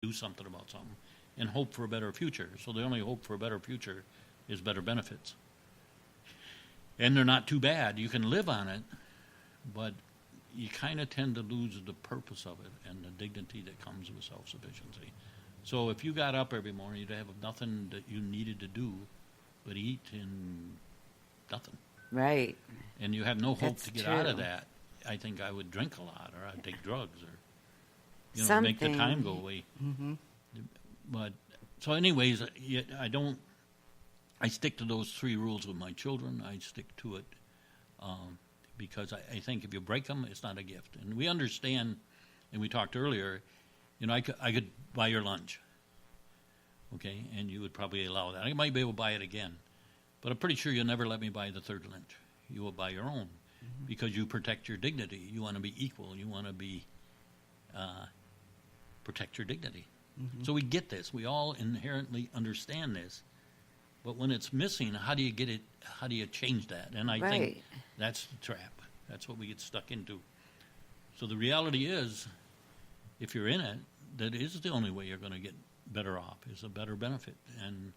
do something about something and hope for a better future. So the only hope for a better future is better benefits. And they're not too bad. You can live on it, but you kind of tend to lose the purpose of it and the dignity that comes with self-sufficiency. So if you got up every morning, you'd have nothing that you needed to do but eat and nothing. Right. And you have no hope That's to get true. out of that. I think I would drink a lot, or I'd take drugs, or make the Something. time go away. But so, anyways, I stick to those 3 rules with my children. I stick to it because I think if you break them, it's not a gift. And we understand, and we talked earlier. I could buy your lunch, okay, and you would probably allow that. I might be able to buy it again, but I'm pretty sure you'll never let me buy the 3rd lunch. You will buy your own because you protect your dignity. You want to be equal. You want to be protect your dignity. So we get this. We all inherently understand this. But when it's missing, how do you get it? How do you change that? And I think that's the trap. That's what we get stuck into. So the reality is, if you're in it, that is the only way you're going to get better off, is a better benefit. And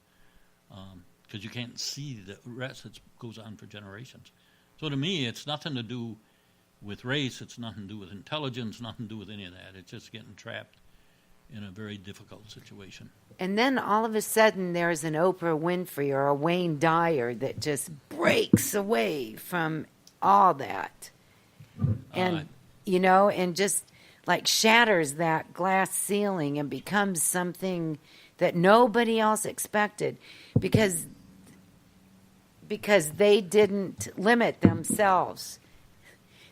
because you can't see the rest, it goes on for generations. So to me, it's nothing to do with race. It's nothing to do with intelligence, nothing to do with any of that. It's just getting trapped in a very difficult situation. And then all of a sudden there's an Oprah Winfrey or a Wayne Dyer that just breaks away from all that. And, and just like shatters that glass ceiling and becomes something that nobody else expected because they didn't limit themselves.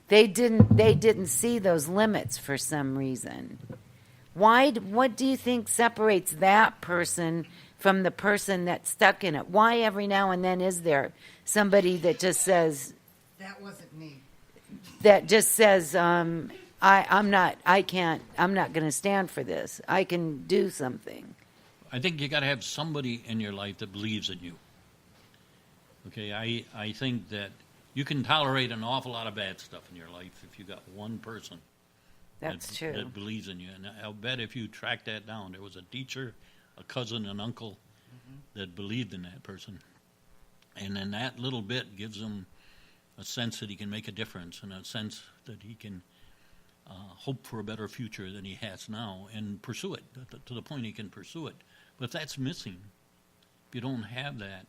They didn't see those limits for some reason. What do you think separates that person from the person that's stuck in it? Why every now and then is there somebody that just says, that wasn't me. That just says, I'm not going to stand for this. I can do something. I think you got to have somebody in your life that believes in you. Okay, I think that you can tolerate an awful lot of bad stuff in your life if you got one person That's true. that believes in you. And I'll bet if you track that down, there was a teacher, a cousin, an uncle that believed in that person. And then that little bit gives him a sense that he can make a difference and a sense that he can hope for a better future than he has now and pursue it to the point he can pursue it. But if that's missing, if you don't have that,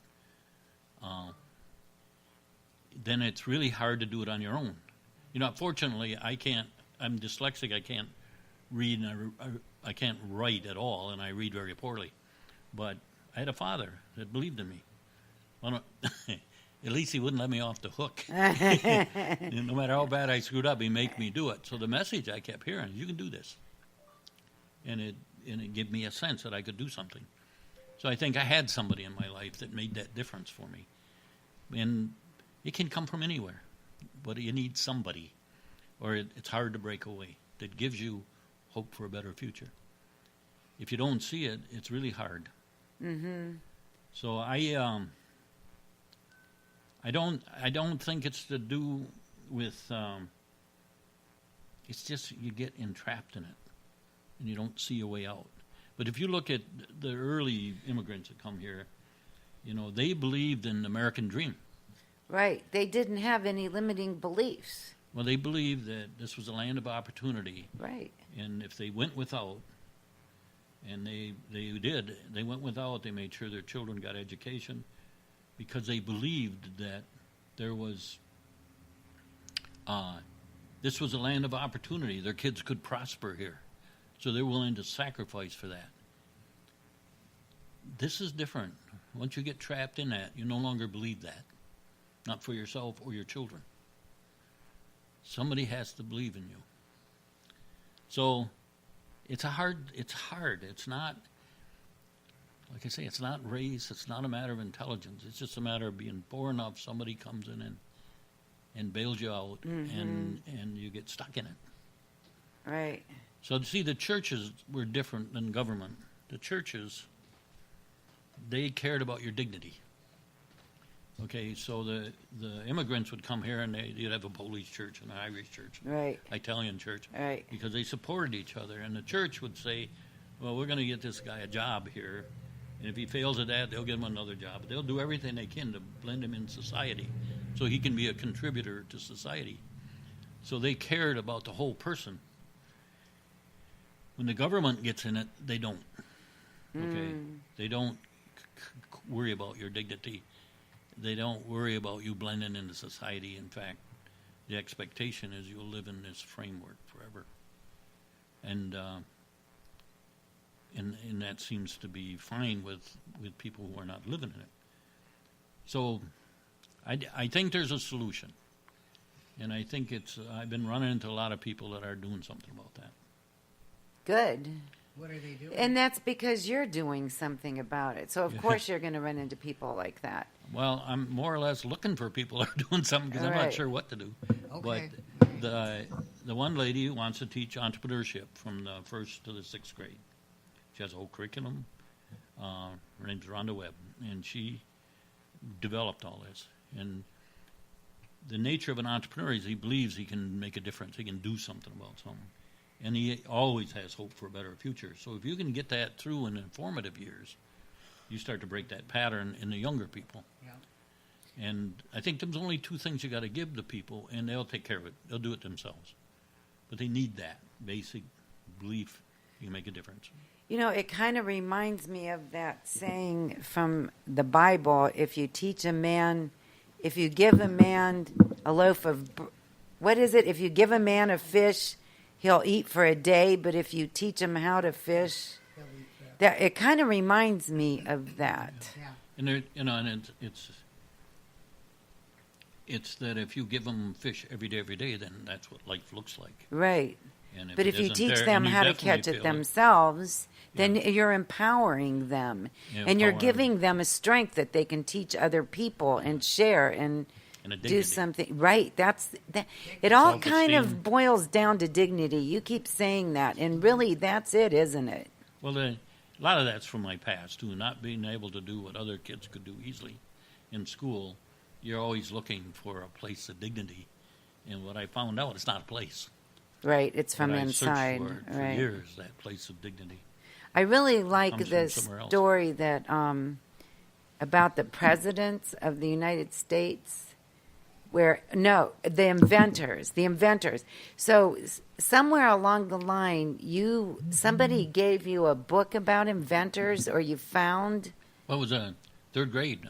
then it's really hard to do it on your own. Fortunately, I'm dyslexic. I can't read and I can't write at all, and I read very poorly. But I had a father that believed in me. Well, at least he wouldn't let me off the hook. No matter how bad I screwed up, he'd make me do it. So the message I kept hearing, you can do this. And it gave me a sense that I could do something. So I think I had somebody in my life that made that difference for me. And it can come from anywhere, but you need somebody, or it's hard to break away, that gives you hope for a better future. If you don't see it, it's really hard. Mm-hmm. So I don't think it's to do with. It's just you get entrapped in it, and you don't see a way out. But if you look at the early immigrants that come here, they believed in the American dream. Right. They didn't have any limiting beliefs. Well, they believed that this was a land of opportunity. Right. And if they went without, and they went without, they made sure their children got education because they believed that there was, this was a land of opportunity. Their kids could prosper here. So they're willing to sacrifice for that. This is different. Once you get trapped in that, you no longer believe that. Not for yourself or your children. Somebody has to believe in you. So it's hard. It's not, like I say, it's not race. It's not a matter of intelligence. It's just a matter of being poor enough somebody comes in and bails you out, and you get stuck in it. Right. So, see, the churches were different than government. The churches, they cared about your dignity. Okay, so the immigrants would come here and you'd have a Polish church and an Irish church, Right. Italian church, Right. because they supported each other. And the church would say, well, we're going to get this guy a job here, and if he fails at that, they'll get him another job. They'll do everything they can to blend him in society so he can be a contributor to society. So they cared about the whole person. When the government gets in it, they don't. Okay? They don't worry about your dignity. They don't worry about you blending into society. In fact, the expectation is you'll live in this framework forever. And that seems to be fine with people who are not living in it. So I think there's a solution. And I think I've been running into a lot of people that are doing something about that. Good. What are they doing? And that's because you're doing something about it. So, of course, you're going to run into people like that. Well, I'm more or less looking for people that are doing something because I'm not sure what to do. Okay. But the one lady wants to teach entrepreneurship from the 1st to the 6th grade. She has a whole curriculum. Her name's Rhonda Webb, and she developed all this. And the nature of an entrepreneur is he believes he can make a difference. He can do something about something. And he always has hope for a better future. So if you can get that through in formative years, you start to break that pattern in the younger people. Yeah. And I think there's only 2 things you got to give the people, and they'll take care of it. They'll do it themselves. But they need that basic belief you can make a difference. You know, it kind of reminds me of that saying from the Bible, if you give a man a loaf of, what is it? If you give a man a fish, he'll eat for a day, but if you teach him how to fish, that it kind of reminds me of that. Yeah. And there, and it's that if you give them fish every day, then that's what life looks like. Right. And But if you teach them how to catch it themselves, then you're empowering them. And you're giving them a strength that they can teach other people and share and do something. Right. It all kind of boils down to dignity. You keep saying that. And really, that's it, isn't it? Well, a lot of that's from my past, too. Not being able to do what other kids could do easily in school. You're always looking for a place of dignity. And what I found out, it's not a place. Right, it's from inside. I searched for it for years, that place of dignity. I really like this story that about the presidents of the United States, the inventors. So somewhere along the line, somebody gave you a book about inventors, or you found. Well, it was 3rd grade.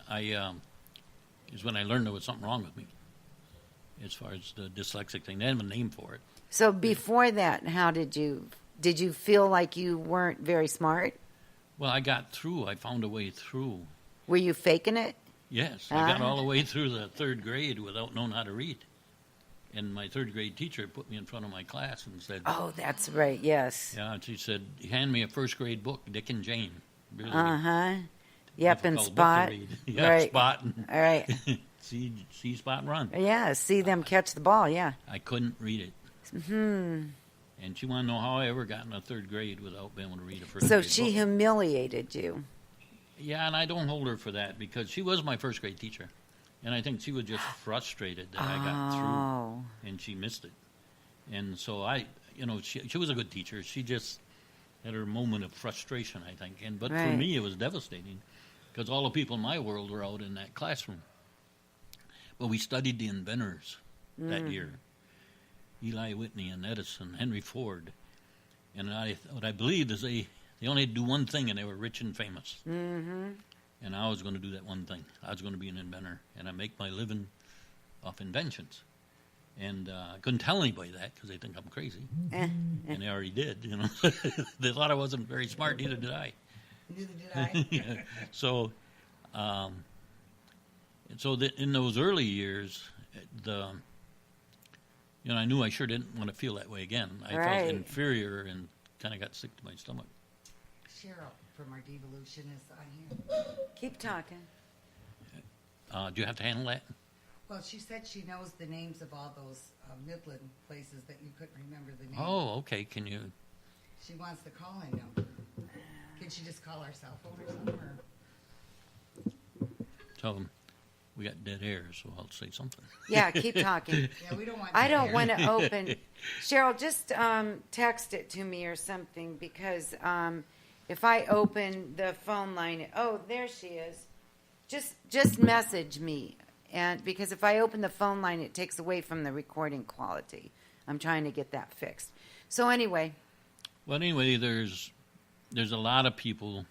Is when I learned there was something wrong with me, as far as the dyslexic thing. They didn't have a name for it. So before that, how did you feel like you weren't very smart? Well, I got through. I found a way through. Were you faking it? Yes. I got all the way through the 3rd grade without knowing how to read. And my 3rd grade teacher put me in front of my class and said... Oh, that's right, yes. Yeah, and she said, hand me a 1st grade book, Dick and Jane. Really Yep, and Spot. Yeah, right. Spot. All right. see Spot run. Yeah, see them catch the ball, yeah. I couldn't read it. Hmm. And she wanted to know how I ever got in the 3rd grade without being able to read a 1st grade So she book. humiliated you. Yeah, and I don't hold her for that because she was my 1st grade teacher. And I think she was just frustrated that I got through and she missed it. And so she was a good teacher. She just had her moment of frustration, I think. But for me, it was devastating because all the people in my world were out in that classroom. But we studied the inventors that year. Eli Whitney and Edison, Henry Ford. And what I believed is they only had to do one thing and they were rich and famous. Mm-hmm. And I was going to do that one thing. I was going to be an inventor and I make my living off inventions. And I couldn't tell anybody that because they think I'm crazy. And they already did, They thought I wasn't very smart, neither did I. Neither did I. Yeah. So, in those early years, I knew I sure didn't want to feel that way again. I felt inferior and kind of got sick to my stomach. Cheryl from our devolution is on here. Keep talking. Do you have to handle that? Well, she said she knows the names of all those Midland places that you couldn't remember the names. Oh, okay. Can you? She wants the call-in number. Can she just call our cell phone or something? Tell them we got dead air, so I'll say something. Yeah, keep talking. Yeah, we don't want. I don't want to open. Cheryl, just text it to me or something because if I open the phone line, oh, there she is. Just message me, and because if I open the phone line, it takes away from the recording quality. I'm trying to get that fixed. So anyway. Well, anyway, there's a lot of people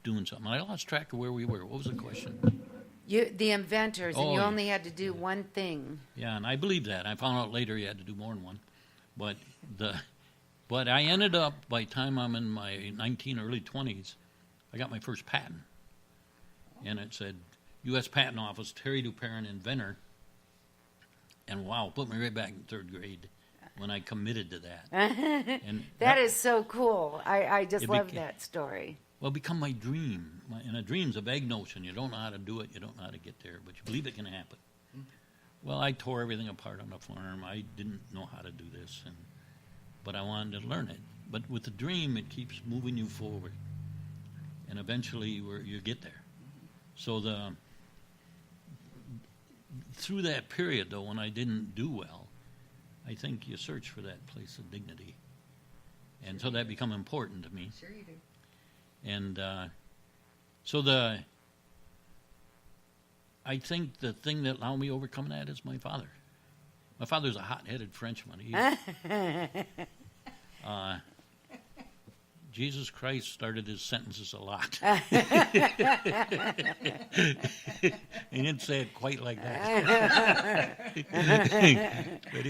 doing something. I lost track of where we were. What was the question? The inventors, and Oh, you yeah. only had to do one thing. Yeah, and I believe that. I found out later you had to do more than one. But I ended up, by the time I'm in my 19, early 20s, I got my first patent. And it said, U.S. Patent Office, Terry Duperon, inventor. And wow, put me right back in third grade when I committed to that. And That is so cool. I just It love beca- that story. Well, become my dream. And a dream's a vague notion. You don't know how to do it. You don't know how to get there. But you believe it can happen. Well, I tore everything apart on the farm. I didn't know how to do this. But I wanted to learn it. But with the dream, it keeps moving you forward. And eventually you get there. So through that period, though, when I didn't do well, I think you search for that place of dignity. And so that become important to me. Sure you do. And I think the thing that allowed me to overcome that is my father. My father's a hot-headed Frenchman. Jesus Christ started his sentences a lot. He didn't say it quite like that. But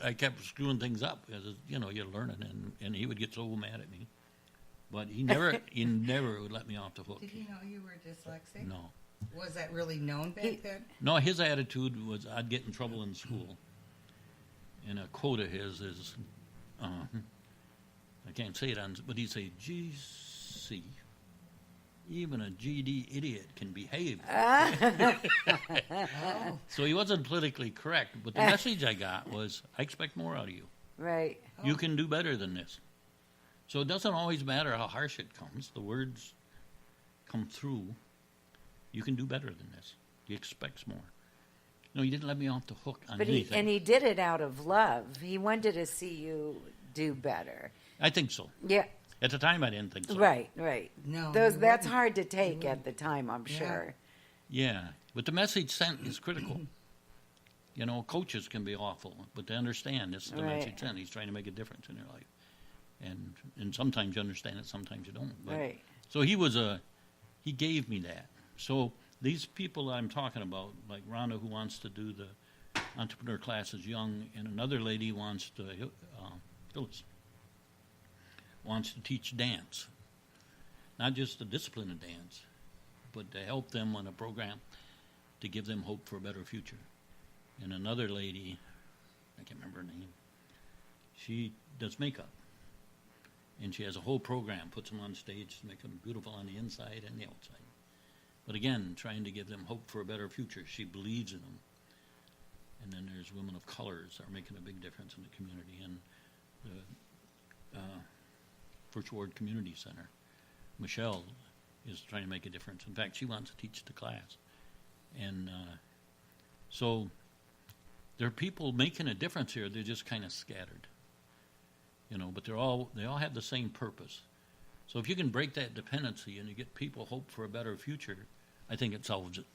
I kept screwing things up because, you're learning, and he would get so mad at me. But he never would let me off the hook. Did he know you were dyslexic? No. Was that really known back then? No, his attitude was I'd get in trouble in school. And a quote of his is, I can't say it but he'd say, "GC, even a GD idiot can behave." So he wasn't politically correct, but the message I got was, I expect more out of you. Right. You can do better than this. So it doesn't always matter how harsh it comes. The words come through. You can do better than this. He expects more. No, he didn't let me off the hook on anything. He did it out of love. He wanted to see you do better. I think so. Yeah. At the time, I didn't think so. Right. No. That's you wouldn't. hard to take at the time, I'm Yeah. sure. Yeah, but the message sent is critical. Coaches can be awful, but to understand this is the Right. message sent. He's trying to make a difference in your life. And sometimes you understand it, sometimes you don't. But, Right. So he gave me that. So these people I'm talking about, like Rhonda, who wants to do the entrepreneur classes young, and another lady wants to, Phyllis, wants to teach dance. Not just the discipline of dance, but to help them on a program to give them hope for a better future. And another lady, I can't remember her name, she does makeup. And she has a whole program, puts them on stage to make them beautiful on the inside and the outside. But again, trying to give them hope for a better future. She believes in them. And then there's women of colors that are making a big difference in the community. And the First Ward Community Center, Michelle, is trying to make a difference. In fact, she wants to teach the class. And so there are people making a difference here. They're just kind of scattered. But they all have the same purpose. So if you can break that dependency and you get people hope for a better future, I think it solves it.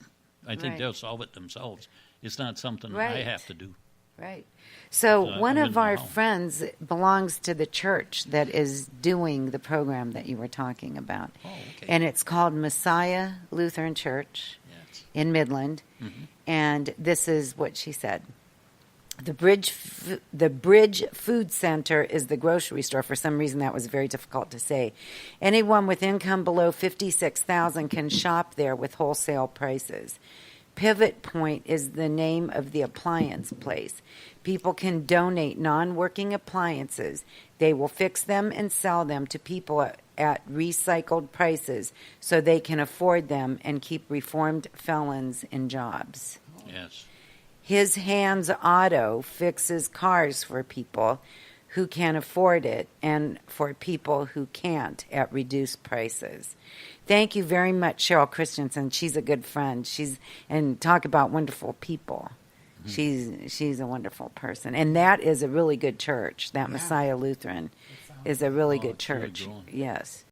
I think Right. they'll solve it themselves. It's not something I Right. have to do. Right. So I one wouldn't of our know. friends belongs to the church that is doing the program that you were talking about. Oh, okay. And it's called Messiah Lutheran Church Yes. in Midland. Mm-hmm. And this is what she said. The Bridge Food Center is the grocery store. For some reason, that was very difficult to say. Anyone with income below $56,000 can shop there with wholesale prices. Pivot Point is the name of the appliance place. People can donate non-working appliances. They will fix them and sell them to people at recycled prices so they can afford them and keep reformed felons in jobs. Yes. His Hands Auto fixes cars for people who can afford it and for people who can't at reduced prices. Thank you very much, Cheryl Christensen. She's a good friend. And talk about wonderful people. She's a wonderful person. And that is a really good church, that Yeah. Messiah Lutheran. It sounds is a really Oh, good it's really church. growing. Yes.